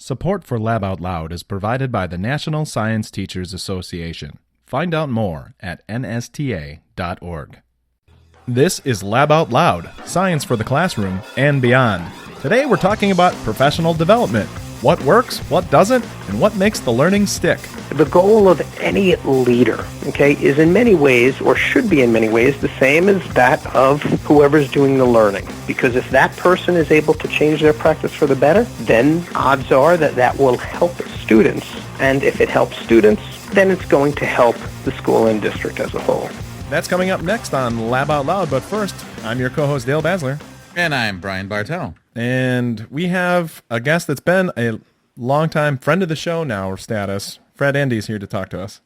Support for Lab Out Loud is provided by the National Science Teachers Association. Find out more at nsta.org. This is Lab Out Loud, science for the classroom and beyond. Today we're talking about professional development. What works, what doesn't, and what makes the learning stick. The goal of any leader, is in many ways, or should be in many ways, the same as that of whoever's doing the learning. Because if that person is able to change their practice for the better, then odds are that that will help students. And if it helps students, then it's going to help the school and district as a whole. That's coming up next on Lab Out Loud, but first, I'm your co-host Dale Basler. And I'm Brian Bartel. And we have a guest that's been a longtime friend of the show now, or status. Fred Ende is here to talk to us.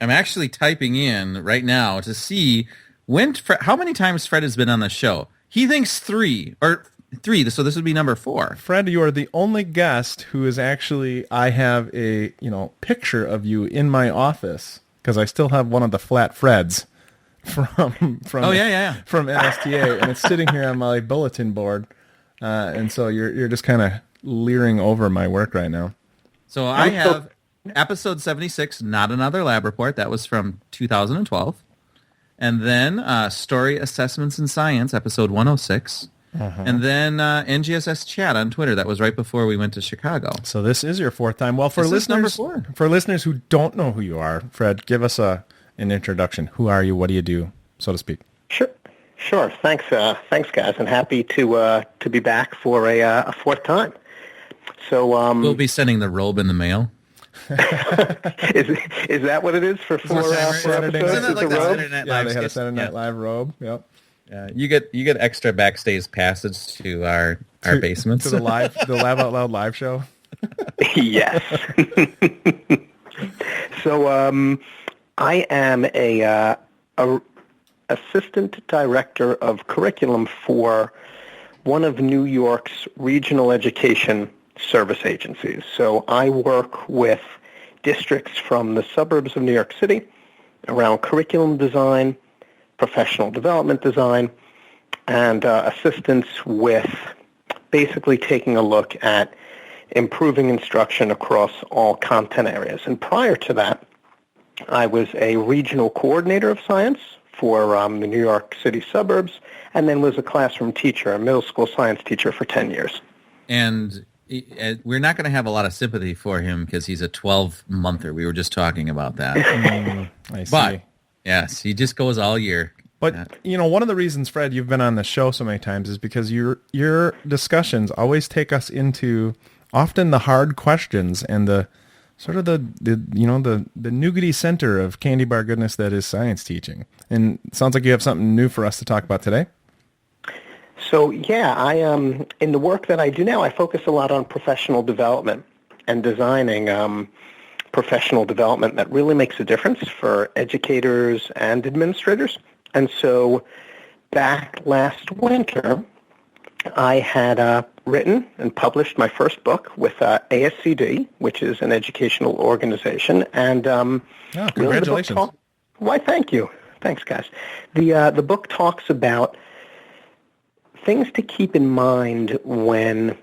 I'm actually typing in right now to see how many times Fred has been on the show. He thinks three, so this would be number 4. Fred, you are the only guest who is actually, I have a picture of you in my office, because I still have one of the flat Freds from NSTA, and it's sitting here on my bulletin board. And so you're just kind of leering over my work right now. So I have episode 76, Not Another Lab Report. That was from 2012. And then Story Assessments in Science, episode 106. Uh-huh. And then NGSS Chat on Twitter. That was right before we went to Chicago. So this is your 4th time. Well, for listeners who don't know who you are, Fred, give us an introduction. Who are you? What do you do, so to speak? Sure. Thanks, guys, and happy to be back for a 4th time. So we'll be sending the robe in the mail. is that what it is for 4 Saturday episodes? Isn't that like the robe? Saturday Night Yeah, Live they had a sketch? Saturday Night Live robe. Yep. You get extra backstage passage to our basements. To the Lab Out Loud live show. Yes. So I am a assistant director of curriculum for one of New York's regional education service agencies. So I work with districts from the suburbs of New York City around curriculum design, professional development design, and assistance with basically taking a look at improving instruction across all content areas. And prior to that, I was a regional coordinator of science for the New York City suburbs, and then was a classroom teacher, a middle school science teacher for 10 years. And we're not going to have a lot of sympathy for him because he's a 12-monther. We were just talking about that. I see. But, yes, he just goes all year. But, one of the reasons, Fred, you've been on the show so many times is because your discussions always take us into often the hard questions and the sort of the nougaty center of candy bar goodness that is science teaching. And it sounds like you have something new for us to talk about today. So, I in the work that I do now, I focus a lot on professional development and designing professional development that really makes a difference for educators and administrators. And so back last winter, I had written and published my first book with ASCD, which is an educational organization. And congratulations. Really why, thank you. Thanks, guys. The book talks about things to keep in mind when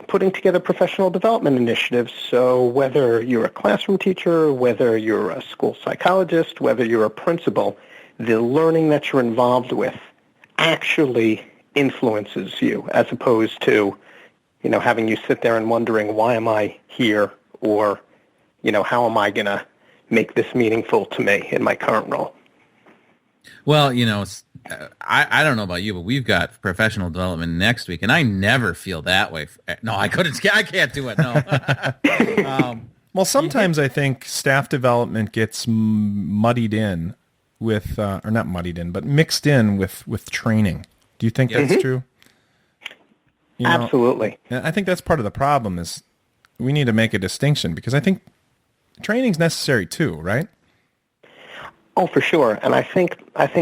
putting together professional development initiatives. So whether you're a classroom teacher, whether you're a school psychologist, whether you're a principal, the learning that you're involved with actually influences you, as opposed to, having you sit there and wondering, why am I here? Or, how am I going to make this meaningful to me in my current role? Well, I don't know about you, but we've got professional development next week, and I never feel that way. No, I can't do it, no. Well, sometimes I think staff development gets muddied in with, or not muddied in, but mixed in with training. Do you think that's true? Absolutely. I think that's part of the problem is we need to make a distinction because I think training's necessary too, right? Oh, for sure. And I think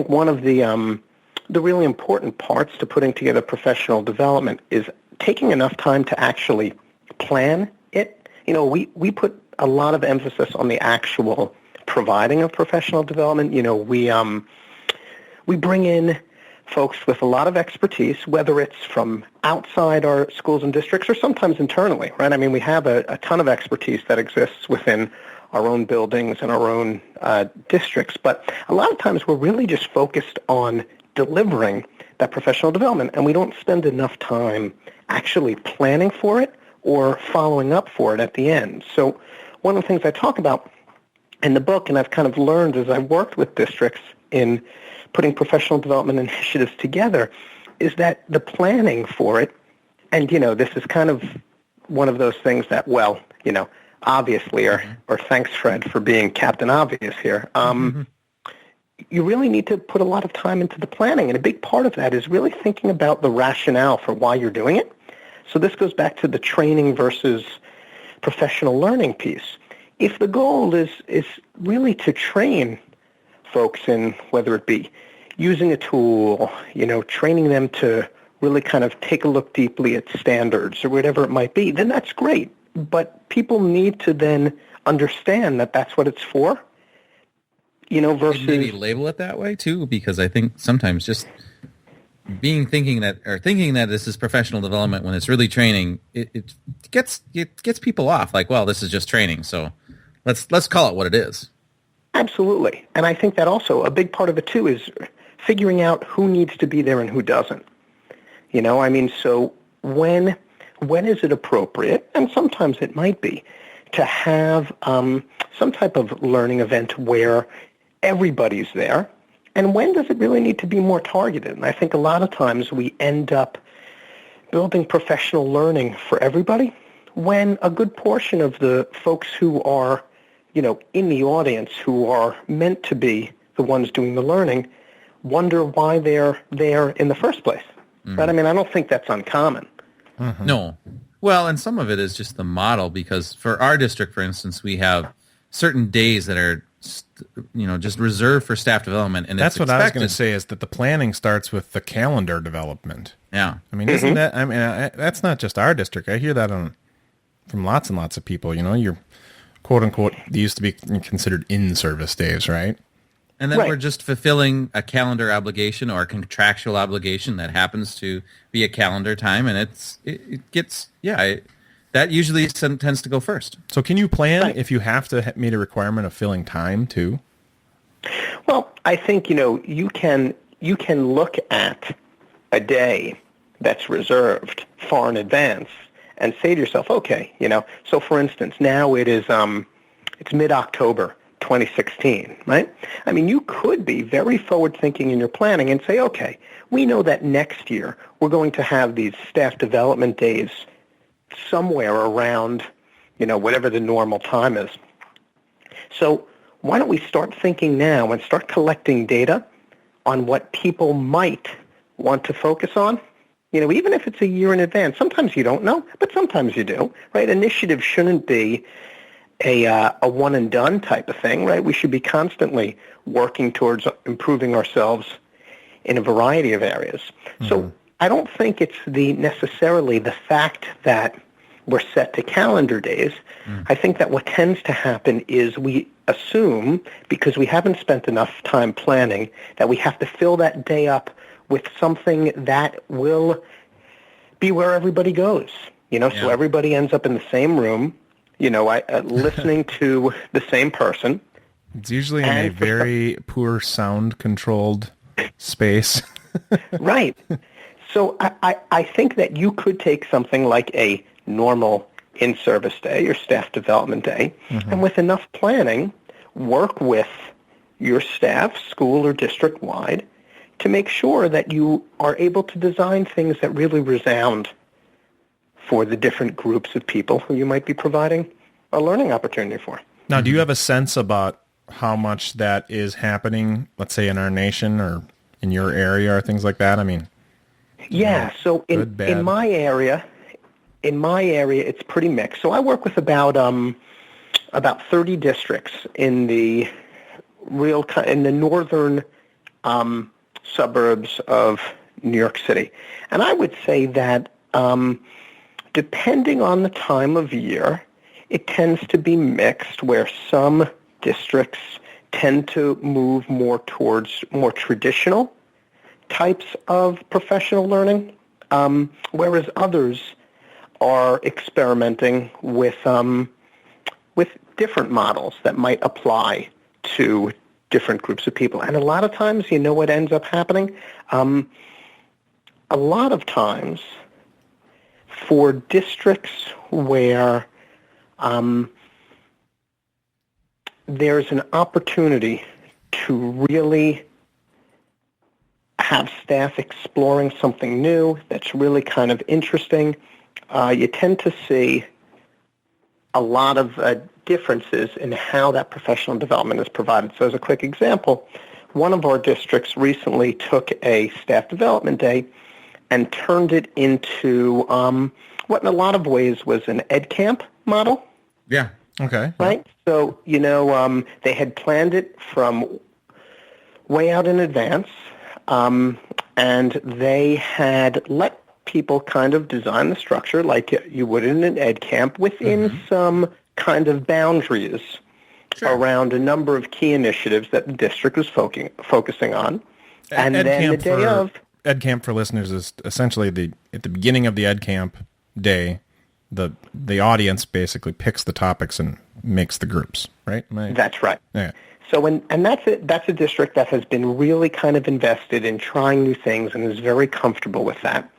one of the really important parts to putting together professional development is taking enough time to actually plan it. We put a lot of emphasis on the actual providing of professional development. We bring in folks with a lot of expertise, whether it's from outside our schools and districts or sometimes internally, right? I mean, we have a ton of expertise that exists within our own buildings and our own districts, but a lot of times we're really just focused on delivering that professional development, and we don't spend enough time actually planning for it or following up for it at the end. So one of the things I talk about in the book, and I've kind of learned as I've worked with districts in putting professional development initiatives together, is that the planning for it, and, this is kind of one of those things that, obviously, or thanks, Fred, for being Captain Obvious here, you really need to put a lot of time into the planning, and a big part of that is really thinking about the rationale for why you're doing it. So this goes back to the training versus professional learning piece. If the goal is really to train folks in, whether it be using a tool, training them to really kind of take a look deeply at standards or whatever it might be, then that's great. But people need to then understand that that's what it's for, versus... Maybe label it that way, too, because I think sometimes just thinking that this is professional development when it's really training, it gets people off. Like, well, this is just training, so let's call it what it is. Absolutely. And I think that also a big part of it, too, is figuring out who needs to be there and who doesn't. So when is it appropriate, and sometimes it might be, to have some type of learning event where everybody's there, and when does it really need to be more targeted? And I think a lot of times we end up building professional learning for everybody when a good portion of the folks who are in the audience, who are meant to be the ones doing the learning, wonder why they're there in the first place. Right? I mean, I don't think that's uncommon. No. Well, and some of it is just the model, because for our district, for instance, we have certain days that are, just reserved for staff development. And that's what I was going to say, is that the planning starts with the calendar development. Yeah. I mean, isn't that, that's not just our district. I hear that from lots and lots of people. You're quote unquote, they used to be considered in-service days, right? And then we're just fulfilling a calendar obligation or a contractual obligation that happens to be a calendar time, and that usually tends to go first. So can you plan if you have to meet a requirement of filling time too? Well, I think you can look at a day that's reserved far in advance and say to yourself, okay, so for instance, now it's mid-October 2016, right? I mean, you could be very forward-thinking in your planning and say, okay, we know that next year we're going to have these staff development days somewhere around, whatever the normal time is. So why don't we start thinking now and start collecting data on what people might want to focus on? Even if it's a year in advance. Sometimes you don't know, but sometimes you do, right? Initiative shouldn't be a one-and-done type of thing, right? We should be constantly working towards improving ourselves in a variety of areas. So I don't think it's necessarily the fact that we're set to calendar days. I think that what tends to happen is we assume, because we haven't spent enough time planning, that we have to fill that day up with something that will be where everybody goes. So everybody ends up in the same room, listening to the same person. It's usually in a very poor sound-controlled space. Right. So I think that you could take something like a normal in-service day or staff development day, and with enough planning, work with your staff, school or district-wide, to make sure that you are able to design things that really resound for the different groups of people who you might be providing a learning opportunity for. Now, do you have a sense about how much that is happening, let's say, in our nation or in your area or things like that? I mean, yeah. So in my area, it's pretty mixed. So I work with about 30 districts in the northern suburbs of New York City, and I would say that depending on the time of year, it tends to be mixed, where some districts tend to move more towards more traditional types of professional learning, whereas others are experimenting with different models that might apply to different groups of people. And a lot of times, you know what ends up happening? A lot of times, for districts where there's an opportunity to really have staff exploring something new that's really kind of interesting, you tend to see a lot of differences in how that professional development is provided. So as a quick example, one of our districts recently took a staff development day and turned it into what in a lot of ways was an ed camp model. Yeah. Okay. Right? So, they had planned it from way out in advance, and they had let people kind of design the structure like you would in an ed camp within some kind of boundaries around a number of key initiatives that the district was focusing on. And then the day of... Ed camp for listeners is essentially at the beginning of the ed camp day, the audience basically picks the topics and makes the groups, right? That's right. Yeah. So, and that's a district that has been really kind of invested in trying new things and is very comfortable with that.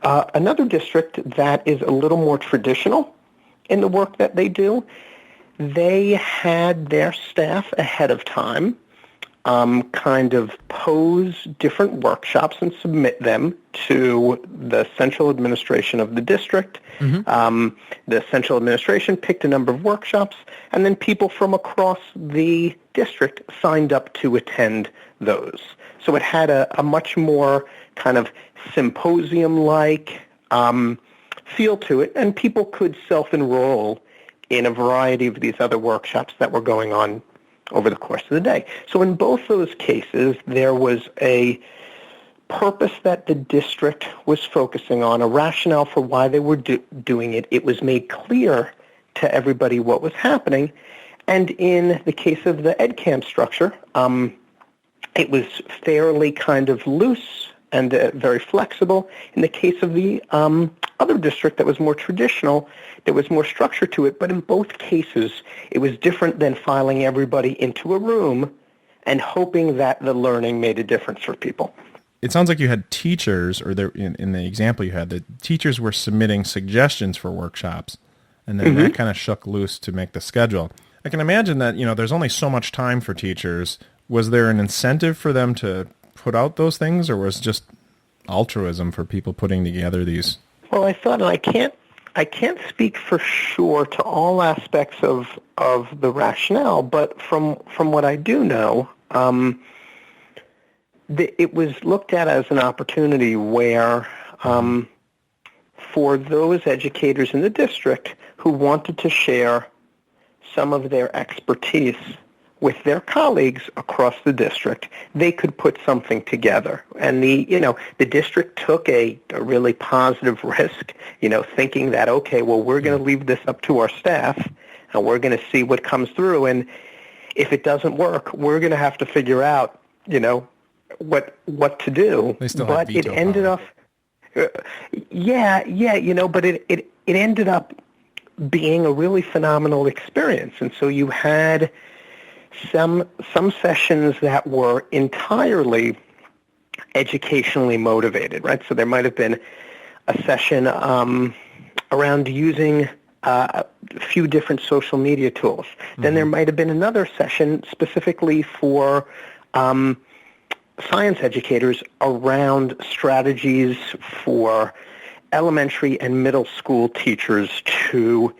Another district that is a little more traditional in the work that they do, they had their staff ahead of time kind of pose different workshops and submit them to the central administration of the district. The central administration picked a number of workshops, and then people from across the district signed up to attend those. So it had a much more kind of symposium-like feel to it, and people could self-enroll in a variety of these other workshops that were going on over the course of the day. So in both those cases, there was a purpose that the district was focusing on, a rationale for why they were doing it. It was made clear to everybody what was happening. And in the case of the ed camp structure, it was fairly kind of loose and very flexible. In the case of the other district that was more traditional, there was more structure to it, but in both cases, it was different than filing everybody into a room and hoping that the learning made a difference for people. It sounds like you had teachers, or in the example you had, the teachers were submitting suggestions for workshops, and then that kind of shook loose to make the schedule. I can imagine that, there's only so much time for teachers. Was there an incentive for them to put out those things, or was it just altruism for people putting together these? Well, I thought, and I can't speak for sure to all aspects of the rationale, but from what I do know, it was looked at as an opportunity where for those educators in the district who wanted to share some of their expertise with their colleagues across the district, they could put something together. And the district took a really positive risk, thinking that, okay, well, we're going to leave this up to our staff, and we're going to see what comes through. And if it doesn't work, we're going to have to figure out, what to do. They still but have veto it ended power. up, but it ended up being a really phenomenal experience. And so you had some sessions that were entirely educationally motivated, right? So there might have been a session around using a few different social media tools. Then there might have been another session specifically for science educators around strategies for elementary and middle school teachers to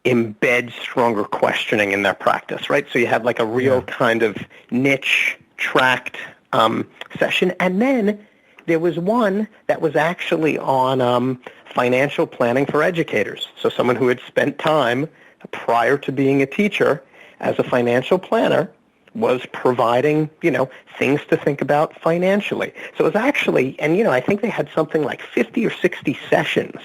embed stronger questioning in their practice, right? So you had like a real kind of niche tracked session. And then there was one that was actually on financial planning for educators. So someone who had spent time prior to being a teacher as a financial planner was providing, things to think about financially. So it was actually, and, I think they had something like 50 or 60 sessions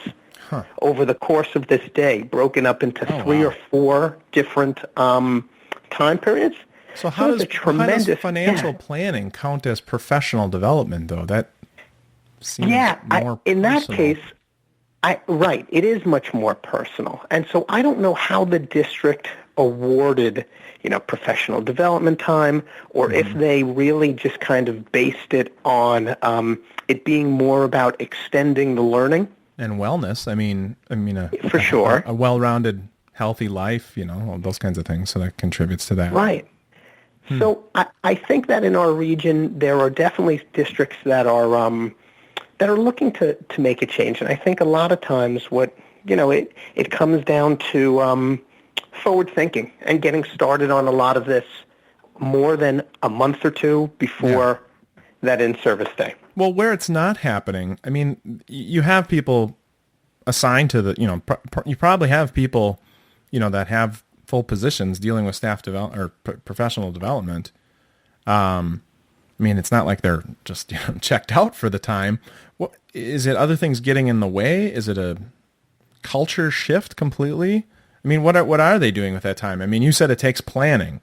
over the course of this day, broken up into three or four different time periods. So how does financial planning count as professional development, though? seems more in that personal. case, right, it is much more personal. And so I don't know how the district awarded, professional development time, or if they really just kind of based it on it being more about extending the learning. And wellness. For sure. A well-rounded, healthy life, all those kinds of things. So that contributes to that. Right. So I think that in our region, there are definitely districts that are looking to make a change. And I think a lot of times it comes down to forward thinking and getting started on a lot of this more than a month or two before that in-service day. Well, where it's not happening, you have people assigned to the, you probably have people, that have full positions dealing with staff development or professional development. It's not like they're just checked out for the time. What is it? Other things getting in the way? Is it a culture shift completely? What are they doing with that time? You said it takes planning.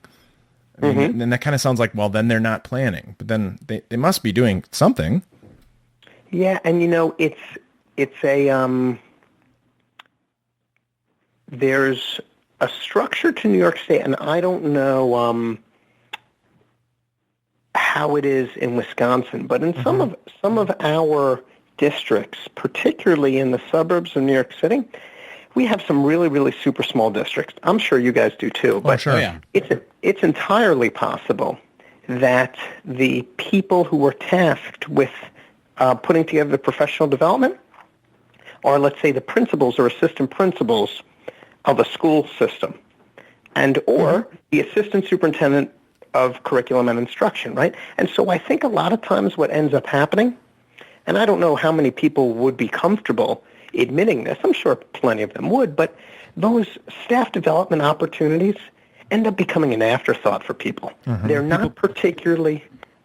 And that kind of sounds like, well, then they're not planning, but then they must be doing something. Yeah, and it's a there's a structure to New York State, and I don't know how it is in Wisconsin, but in some of our districts, particularly in the suburbs of New York City, we have some really, really super small districts. I'm sure you guys do too. But it's entirely possible that the people who were tasked with putting together the professional development are, let's say, the principals or assistant principals of a school system, and or the assistant superintendent of curriculum and instruction, right? And so I think a lot of times what ends up happening, and I don't know how many people would be comfortable admitting this, I'm sure plenty of them would, but those staff development opportunities end up becoming an afterthought for people. They're not particularly...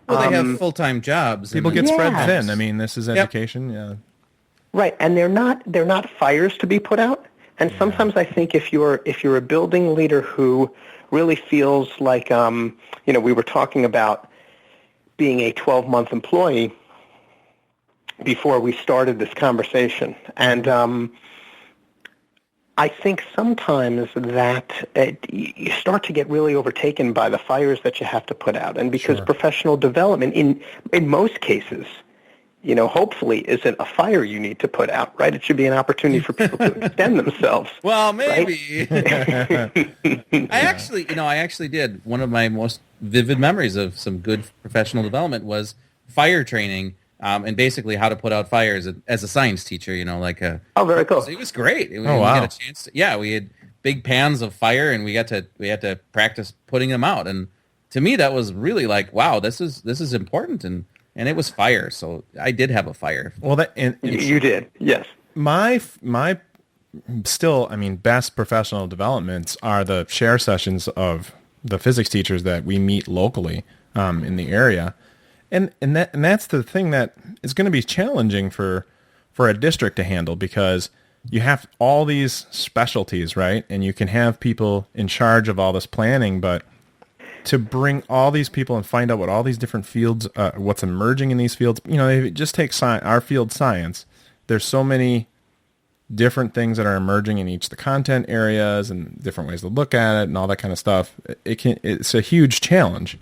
Well, they have full-time jobs. People get spread thin. This is education, yeah. Right, and they're not fires to be put out. And sometimes I think if you're a building leader who really feels like, we were talking about being a 12-month employee before we started this conversation, and I think sometimes that you start to get really overtaken by the fires that you have to put out, and because professional development in most cases, hopefully isn't a fire you need to put out, right? It should be an opportunity for people to extend themselves. Well, maybe. Right? I actually did. One of my most vivid memories of some good professional development was fire training, and basically how to put out fires as a science teacher. Oh, very cool. It was great. We wow. had a chance we had big pans of fire, and we had to practice putting them out. And to me, that was really like, wow, this is important. And it was fire, so I did have a fire. Well, you did, yes. My still, best professional developments are the share sessions of the physics teachers that we meet locally in the area, and that's the thing that is going to be challenging for a district to handle, because you have all these specialties, right? And you can have people in charge of all this planning, but to bring all these people and find out what all these different fields, what's emerging in these fields, if it just takes our field science, there's so many different things that are emerging in each of the content areas and different ways to look at it and all that kind of stuff. It's a huge challenge.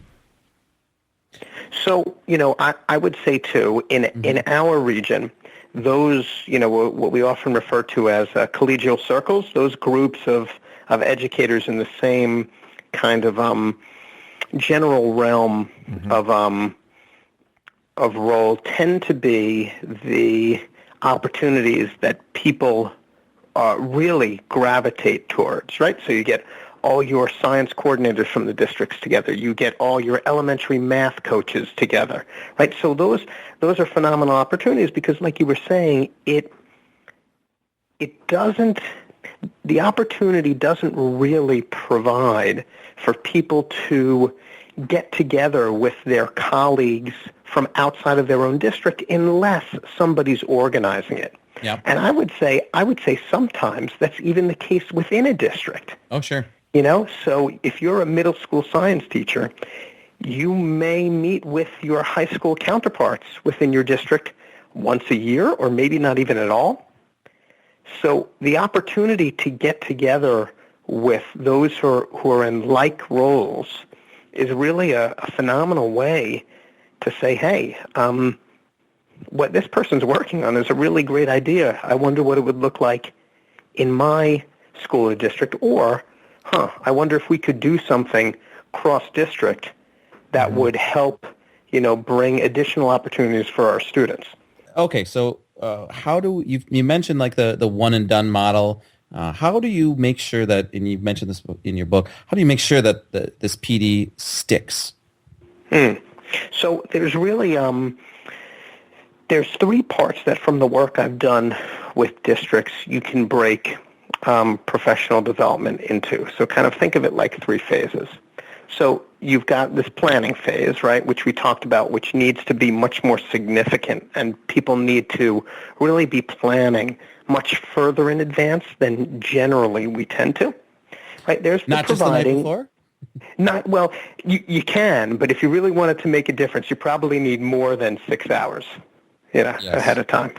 So, I would say too, in our region, those, what we often refer to as collegial circles, those groups of educators in the same kind of general realm of role tend to be the opportunities that people really gravitate towards, right? So you get all your science coordinators from the districts together. You get all your elementary math coaches together, right? So those are phenomenal opportunities because, like you were saying, the opportunity doesn't really provide for people to get together with their colleagues from outside of their own district unless somebody's organizing it. Yep. And I would say sometimes that's even the case within a district. Oh, sure. So if you're a middle school science teacher, you may meet with your high school counterparts within your district once a year or maybe not even at all. So the opportunity to get together with those who are in like roles is really a phenomenal way to say, hey, what this person's working on is a really great idea. I wonder what it would look like in my school or district, or, I wonder if we could do something cross-district that would help, bring additional opportunities for our students. Okay, so how do you mentioned like the one and done model? How do you make sure that, and you've mentioned this in your book, how do you make sure that this PD sticks? So there's really there's three parts that from the work I've done with districts you can break professional development into. So kind of think of it like three phases. So you've got this planning phase, right, which we talked about, which needs to be much more significant, and people need to really be planning much further in advance than generally we tend to. Right? There's not just the night before? Not well. You can, but if you really wanted to make a difference, you probably need more than 6 hours, ahead of time.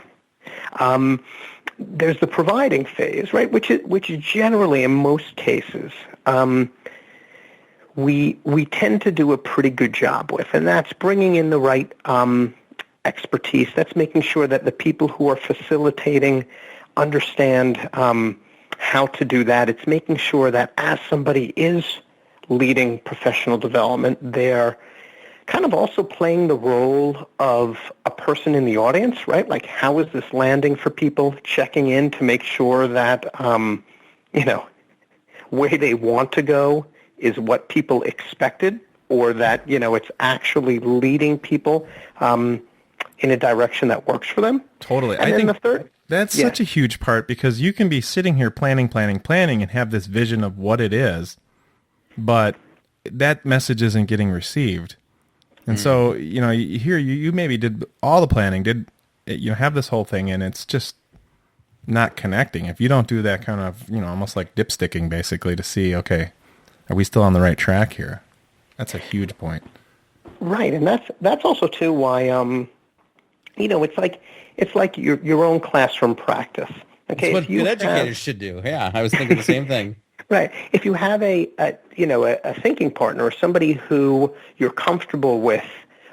There's the providing phase, right, which is generally in most cases we tend to do a pretty good job with, and that's bringing in the right expertise. That's making sure that the people who are facilitating understand how to do that. It's making sure that as somebody is leading professional development, they're kind of also playing the role of a person in the audience, right? Like, how is this landing for people? Checking in to make sure that, where they want to go is what people expected, or that, it's actually leading people in a direction that works for them. Totally. And I think the third, that's such a huge part, because you can be sitting here planning, and have this vision of what it is, but that message isn't getting received. And so, you maybe did all the planning, have this whole thing, and it's just not connecting. If you don't do that kind of, almost like dipsticking, basically, to see, okay, are we still on the right track here? That's a huge point. Right, and that's also too why it's like your own classroom practice. Okay, that's what good educators should do. Yeah, I was thinking the same thing. Right. If you have a thinking partner or somebody who you're comfortable with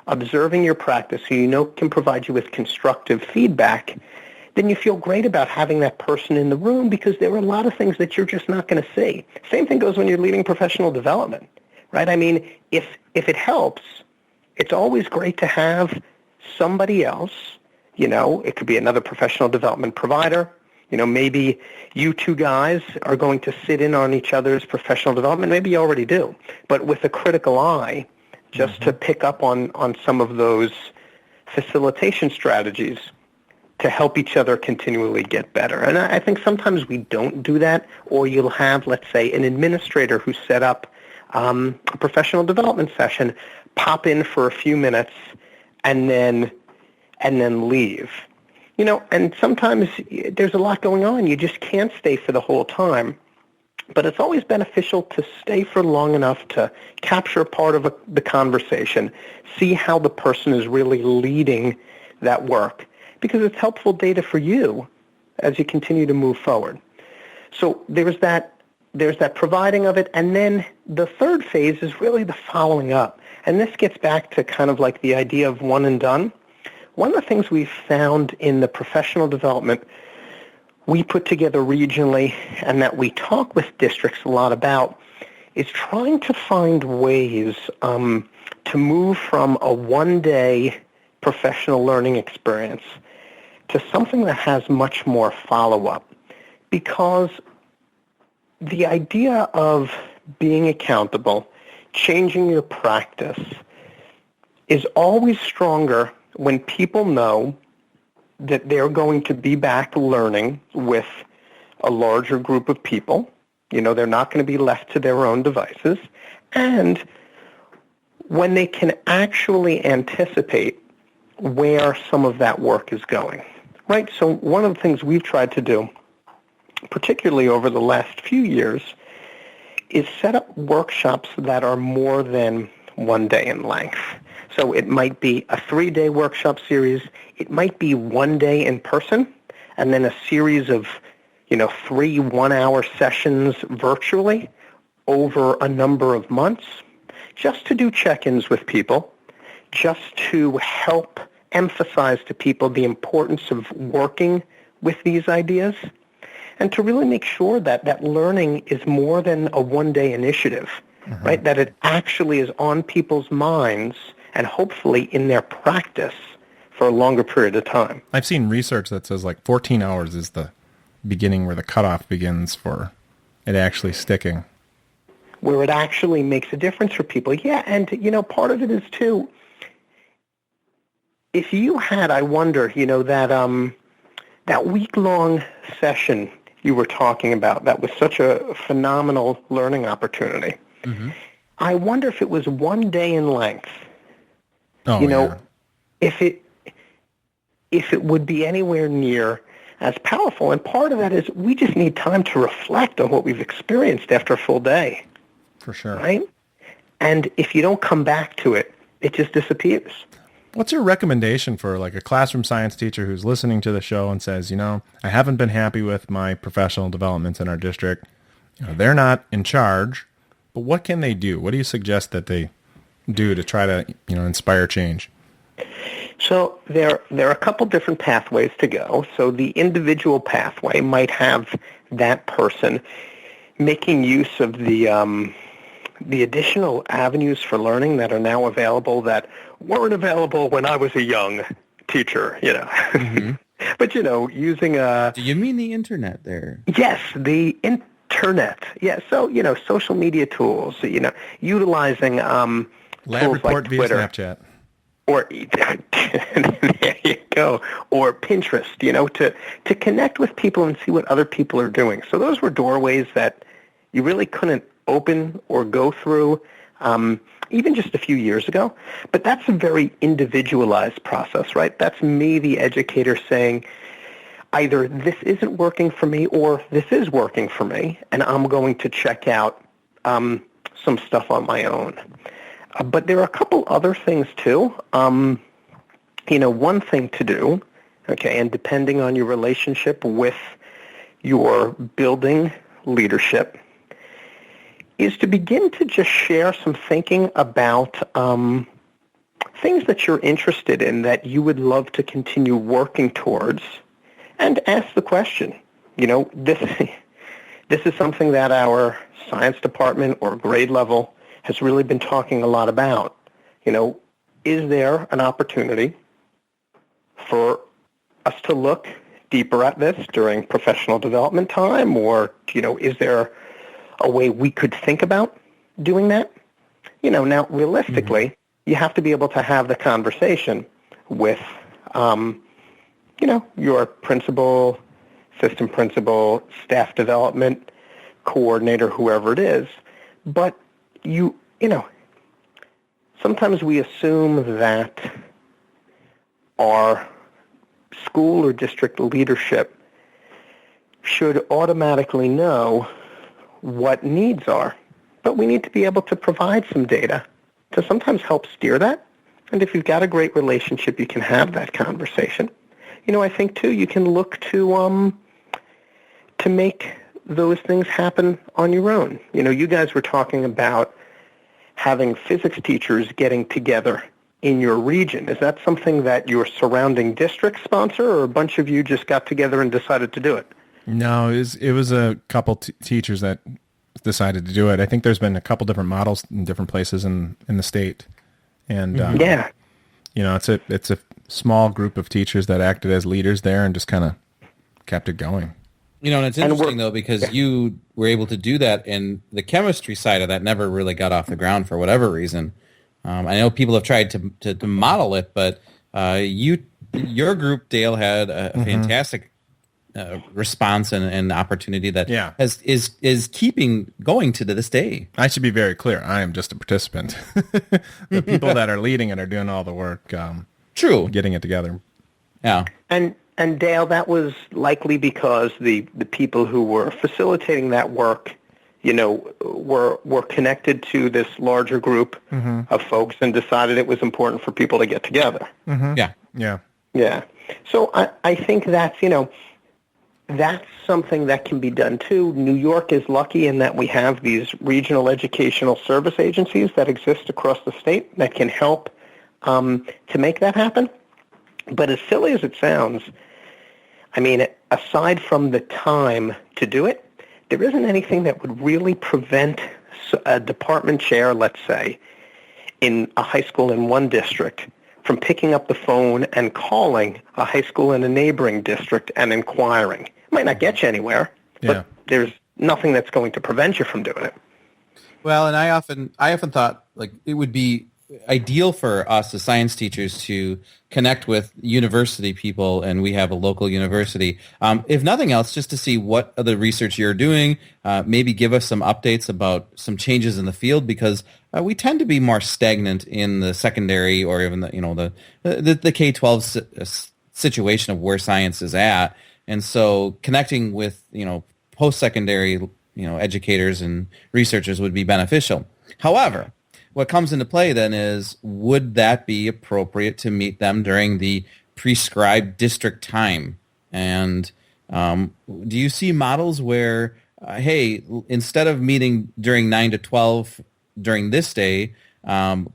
observing your practice, who can provide you with constructive feedback, then you feel great about having that person in the room, because there are a lot of things that you're just not going to see. Same thing goes when you're leading professional development, right? I mean, if it helps, it's always great to have somebody else, it could be another professional development provider. Maybe you two guys are going to sit in on each other's professional development. Maybe you already do, but with a critical eye, just to pick up on some of those facilitation strategies to help each other continually get better. And I think sometimes we don't do that, or you'll have, let's say, an administrator who set up a professional development session, pop in for a few minutes, and then leave. And sometimes there's a lot going on. You just can't stay for the whole time. But it's always beneficial to stay for long enough to capture part of the conversation, see how the person is really leading that work, because it's helpful data for you as you continue to move forward. So there's that providing of it, and then the third phase is really the following up. And this gets back to kind of like the idea of one and done. One of the things we've found in the professional development we put together regionally, and that we talk with districts a lot about, is trying to find ways to move from a one-day professional learning experience to something that has much more follow-up. Because the idea of being accountable, changing your practice, is always stronger when people know that they're going to be back learning with a larger group of people. They're not going to be left to their own devices. And when they can actually anticipate where some of that work is going, right? So one of the things we've tried to do, particularly over the last few years, is set up workshops that are more than one day in length. So it might be a 3-day workshop series. It might be 1 day in person, and then a series of 3 one-hour sessions virtually over a number of months, just to do check-ins with people, just to help emphasize to people the importance of working with these ideas, and to really make sure that learning is more than a one-day initiative, right? That it actually is on people's minds and hopefully in their practice for a longer period of time. I've seen research that says like 14 hours is the beginning where the cutoff begins for it actually sticking. Where it actually makes a difference for people. Yeah, and, part of it is, too, if you had, I wonder, that week-long session you were talking about, that was such a phenomenal learning opportunity. Mm-hmm. I wonder if it was 1 day in length. Yeah. If it would be anywhere near as powerful. And part of that is we just need time to reflect on what we've experienced after a full day. For sure. Right? And if you don't come back to it, it just disappears. What's your recommendation for like a classroom science teacher who's listening to the show and says, I haven't been happy with my professional developments in our district. They're not in charge, but what can they do? What do you suggest that they do to try to, inspire change? So there are a couple different pathways to go. So the individual pathway might have that person making use of the additional avenues for learning that are now available that weren't available when I was a young teacher, Mm-hmm. But, using a... Do you mean the internet there? Yes, the internet. Yeah, so, social media tools, utilizing Lab report like Twitter, via Snapchat. Or, there you go, or Pinterest, to connect with people and see what other people are doing. So those were doorways that you really couldn't open or go through even just a few years ago. But that's a very individualized process, right? That's me, the educator, saying either this isn't working for me or this is working for me, and I'm going to check out some stuff on my own. But there are a couple other things, too. One thing to do, okay, and depending on your relationship with your building leadership, is to begin to just share some thinking about things that you're interested in that you would love to continue working towards, and ask the question, this is something that our science department or grade level has really been talking a lot about. Is there an opportunity for us to look deeper at this during professional development time, or, is there a way we could think about doing that? Now, realistically, you have to be able to have the conversation with, your principal, assistant principal, staff development coordinator, whoever it is. But sometimes we assume that our school or district leadership should automatically know what needs are. But we need to be able to provide some data to sometimes help steer that. And if you've got a great relationship, you can have that conversation. I think, too, you can look to make those things happen on your own. You guys were talking about having physics teachers getting together in your region. Is that something that your surrounding district sponsor, or a bunch of you just got together and decided to do it? No, it was a couple teachers that decided to do it. I think there's been a couple different models in different places in the state. And it's a small group of teachers that acted as leaders there and just kind of kept it going. And it's interesting, though, because you were able to do that, and the chemistry side of that never really got off the ground for whatever reason. I know people have tried to model it, but your group, Dale, had a fantastic response and opportunity that is keeping going to this day. I should be very clear. I am just a participant. The people that are leading it are doing all the work. True. Getting it together. Yeah. And Dale, that was likely because the people who were facilitating that work, were connected to this larger group of folks and decided it was important for people to get together. Yeah. So I think that's something that can be done too. New York is lucky in that we have these regional educational service agencies that exist across the state that can help to make that happen. But as silly as it sounds, I mean, aside from the time to do it, there isn't anything that would really prevent a department chair, let's say, in a high school in one district from picking up the phone and calling a high school in a neighboring district and inquiring. It might not get you anywhere, but there's nothing that's going to prevent you from doing it. Well, and I often thought like it would be ideal for us as science teachers to connect with university people, and we have a local university. If nothing else, just to see what other research you're doing, maybe give us some updates about some changes in the field, because we tend to be more stagnant in the secondary or even the K-12 situation of where science is at, and so connecting with post-secondary educators and researchers would be beneficial. However, what comes into play then is, would that be appropriate to meet them during the prescribed district time? And do you see models where, hey, instead of meeting during 9 to 12 during this day,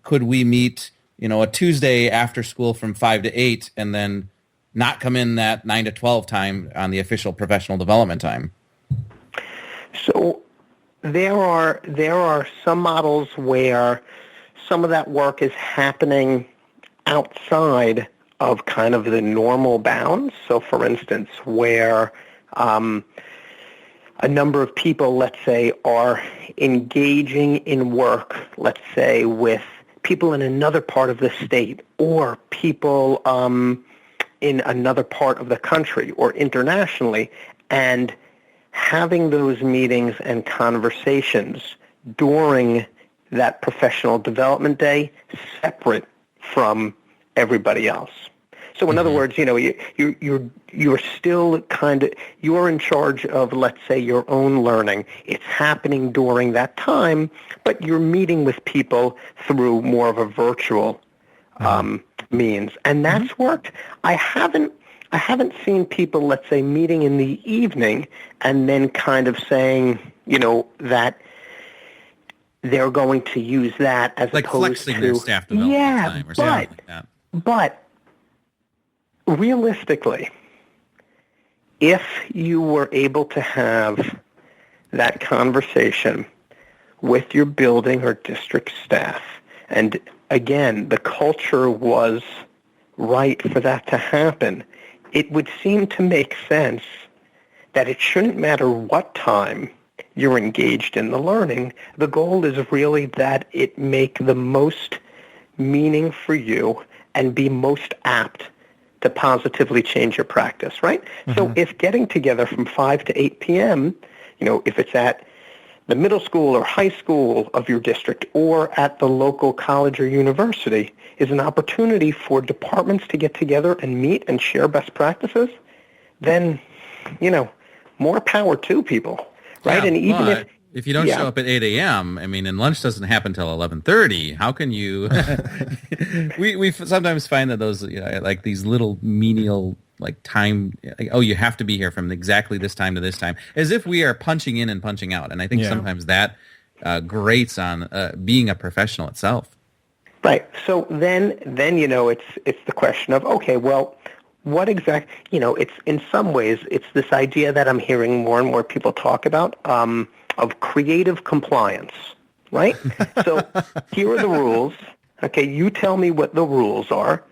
could we meet, a Tuesday after school from 5 to 8 and then not come in that 9 to 12 time on the official professional development time? So there are some models where some of that work is happening outside of kind of the normal bounds. So, for instance, where a number of people, let's say, are engaging in work, let's say, with people in another part of the state or people in another part of the country or internationally, and having those meetings and conversations during that professional development day separate from everybody else. So in other words, you're still you're in charge of, let's say, your own learning. It's happening during that time, but you're meeting with people through more of a virtual means, and that's worked. I haven't seen people, let's say, meeting in the evening and then kind of saying, that they're going to use that as like opposed flexing to their staff development time or something like that. But realistically, if you were able to have that conversation with your building or district staff, and again, the culture was right for that to happen, it would seem to make sense that it shouldn't matter what time you're engaged in the learning. The goal is really that it make the most meaning for you and be most apt to positively change your practice, right? So if getting together from 5 to 8 p.m., if it's at the middle school or high school of your district or at the local college or university, is an opportunity for departments to get together and meet and share best practices, then, more power to people, right? Yeah, and even if you don't show up at 8 a.m., and lunch doesn't happen till 11:30, how can you? we sometimes find that those, like these little menial, like time, you have to be here from exactly this time to this time, as if we are punching in and punching out. And I think sometimes that grates on being a professional itself. Right. So then it's the question of, okay, well, what exact, it's in some ways, it's this idea that I'm hearing more and more people talk about of creative compliance, right? So here are the rules. Okay, you tell me what the rules are,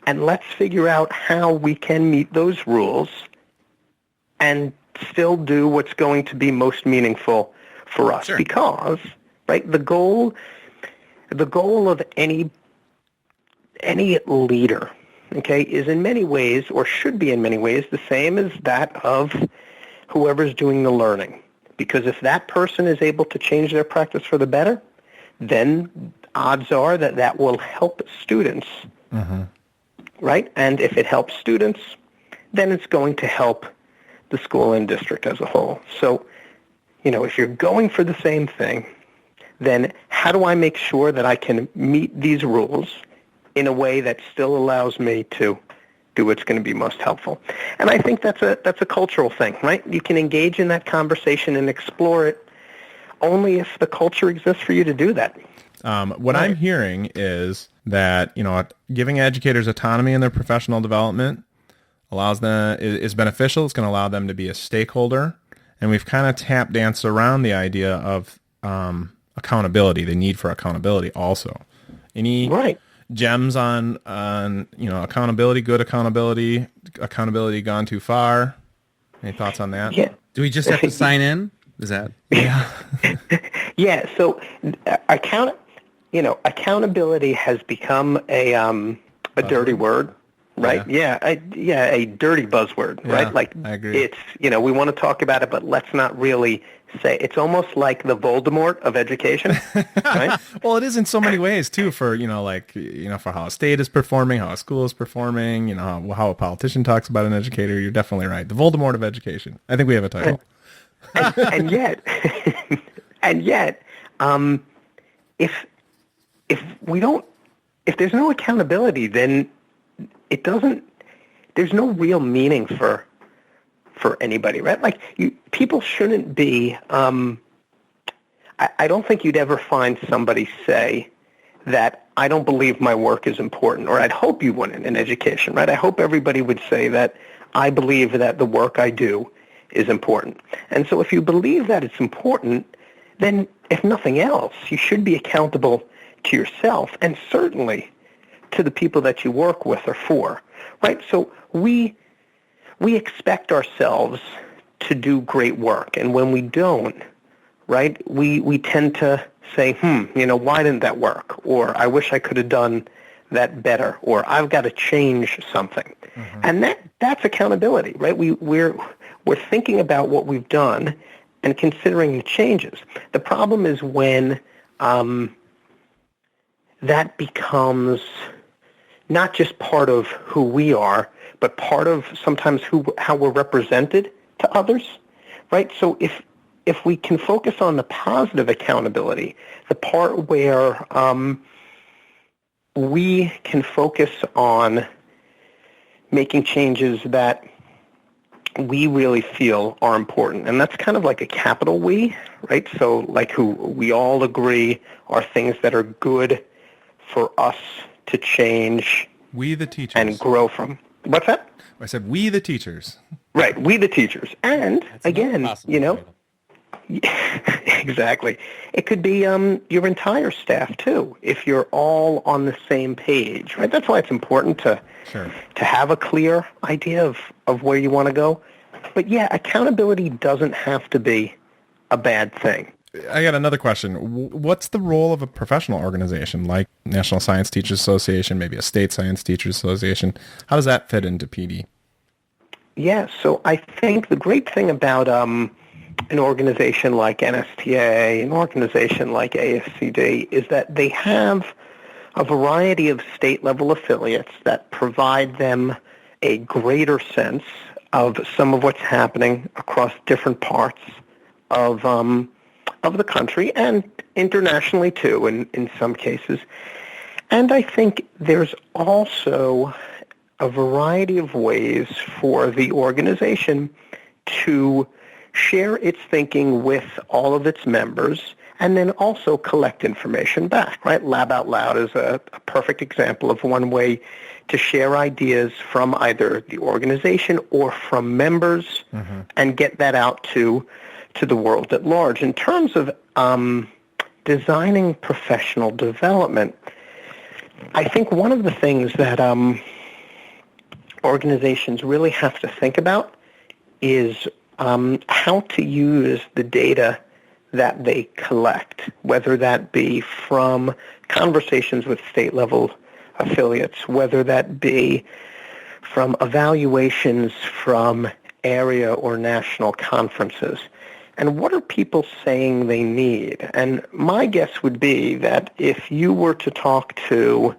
and let's figure out how we can meet those rules and still do what's going to be most meaningful for us. Sure. Because, right, the goal of any leader, okay, is in many ways, or should be in many ways, the same as that of whoever's doing the learning. Because if that person is able to change their practice for the better, then odds are that will help students, right? And if it helps students, then it's going to help the school and district as a whole. So, if you're going for the same thing, then how do I make sure that I can meet these rules in a way that still allows me to do what's going to be most helpful? And I think that's a cultural thing, right? You can engage in that conversation and explore it only if the culture exists for you to do that. What I'm hearing is that, giving educators autonomy in their professional development allows them is beneficial. It's going to allow them to be a stakeholder. And we've kind of tap danced around the idea of accountability, the need for accountability also. Any gems on accountability, good accountability gone too far? Any thoughts on that? Yeah. Do we just have to sign in? Is that? Yeah. Yeah. So accountability has become a dirty word, right? Yeah. A dirty buzzword, right? Like I agree. It's, we want to talk about it, but let's not really say. It's almost like the Voldemort of education, right? Well, it is in so many ways too. For for how a state is performing, how a school is performing, how a politician talks about an educator. You're definitely right. The Voldemort of education. I think we have a title. and yet, if there's no accountability, then there's no real meaning for anybody, right? Like people shouldn't be, I don't think you'd ever find somebody say that I don't believe my work is important, or I'd hope you wouldn't in education, right? I hope everybody would say that I believe that the work I do is important. And so if you believe that it's important, then if nothing else, you should be accountable to yourself and certainly to the people that you work with or for, right? So we expect ourselves to do great work, and when we don't, right, we tend to say, why didn't that work? Or I wish I could have done that better, or I've got to change something. Mm-hmm. And that's accountability, right? We're thinking about what we've done and considering the changes. The problem is when that becomes not just part of who we are, but part of sometimes how we're represented to others, right? So if we can focus on the positive accountability, the part where we can focus on making changes that we really feel are important. And that's kind of like a capital we, right? So like who we all agree are things that are good for us to change. We the teachers. And grow from. What's that? I said we the teachers. Right, we the teachers. And That's again, exactly. It could be your entire staff too, if you're all on the same page, right? That's why it's important to have a clear idea of where you want to go. But yeah, accountability doesn't have to be a bad thing. I got another question. What's the role of a professional organization like National Science Teachers Association, maybe a state science teachers association? How does that fit into PD? Yeah, so I think the great thing about an organization like NSTA, an organization like ASCD, is that they have a variety of state-level affiliates that provide them a greater sense of some of what's happening across different parts of the country and internationally too in some cases. And I think there's also a variety of ways for the organization to share its thinking with all of its members and then also collect information back, right? Lab Out Loud is a perfect example of one way to share ideas from either the organization or from members and get that out to the world at large. In terms of designing professional development, I think one of the things that organizations really have to think about is how to use the data that they collect, whether that be from conversations with state-level affiliates, whether that be from evaluations from area or national conferences. And what are people saying they need? And my guess would be that if you were to talk to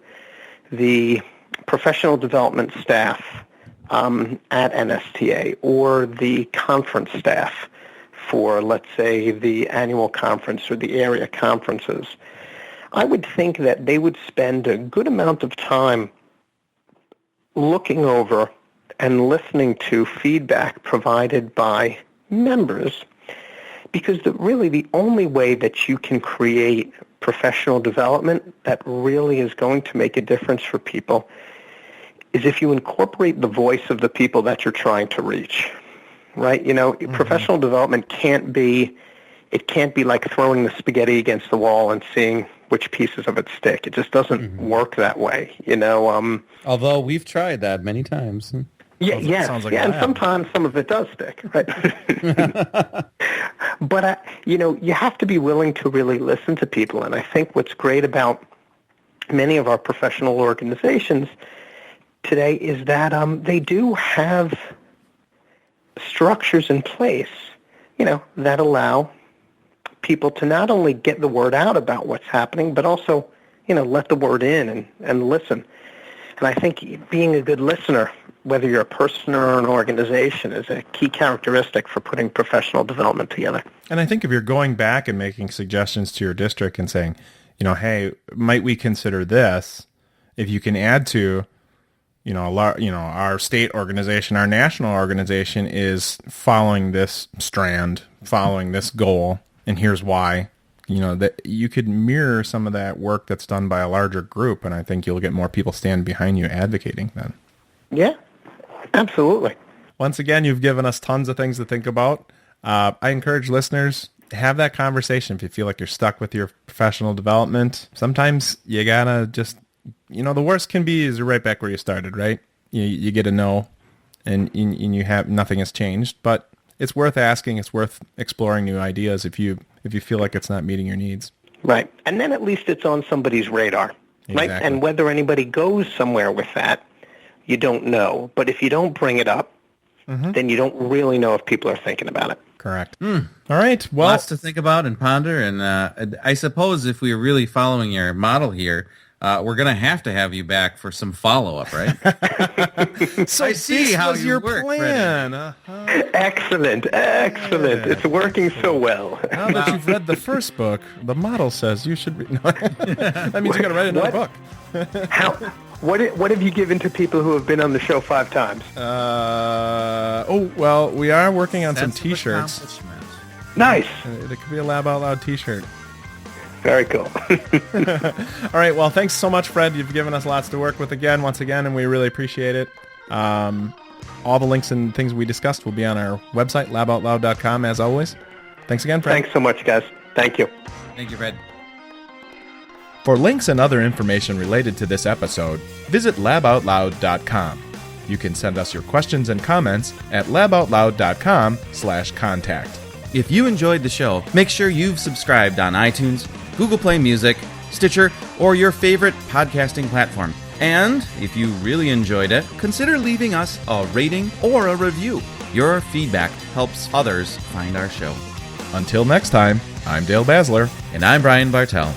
the professional development staff at NSTA or the conference staff for, let's say, the annual conference or the area conferences, I would think that they would spend a good amount of time looking over and listening to feedback provided by members, because really the only way that you can create professional development that really is going to make a difference for people is if you incorporate the voice of the people that you're trying to reach, right? Professional development can't be like throwing the spaghetti against the wall and seeing which pieces of it stick. It just doesn't work that way, Although we've tried that many times. And sometimes some of it does stick, right? But, you have to be willing to really listen to people. And I think what's great about many of our professional organizations today is that they do have structures in place, that allow people to not only get the word out about what's happening, but also, let the word in and listen. And I think being a good listener, whether you're a person or an organization, is a key characteristic for putting professional development together. And I think if you're going back and making suggestions to your district and saying, hey, might we consider this? If you can add to, our state organization, our national organization is following this strand, following this goal, and here's why. That you could mirror some of that work that's done by a larger group, and I think you'll get more people stand behind you advocating then. Yeah, absolutely. Once again, you've given us tons of things to think about. I encourage listeners, have that conversation if you feel like you're stuck with your professional development. Sometimes you gotta just, the worst can be is you're right back where you started, right? You get a no, and you have nothing has changed, but it's worth asking. It's worth exploring new ideas if you feel like it's not meeting your needs. Right. And then at least it's on somebody's radar, right? Exactly. And whether anybody goes somewhere with that, you don't know. But if you don't bring it up, then you don't really know if people are thinking about it. Correct. All right. Well, lots to think about and ponder. And I suppose if we're really following your model here, we're going to have you back for some follow-up, right? So I see how was you your work, Excellent. plan. It's working so well. Now that you've read the first book, the model says you should read. No, that means you got to write another book. What have you given to people who have been on the show 5 times? Well, we are working on some T-shirts. Nice. It could be a Lab Out Loud T-shirt. Very cool. All right. Well, thanks so much, Fred. You've given us lots to work with once again, and we really appreciate it. All the links and things we discussed will be on our website, laboutloud.com, as always. Thanks again, Fred. Thanks so much, guys. Thank you. Thank you, Fred. For links and other information related to this episode, visit laboutloud.com. You can send us your questions and comments at laboutloud.com/contact. If you enjoyed the show, make sure you've subscribed on iTunes, Google Play Music, Stitcher, or your favorite podcasting platform. And if you really enjoyed it, consider leaving us a rating or a review. Your feedback helps others find our show. Until next time, I'm Dale Basler. And I'm Brian Bartel.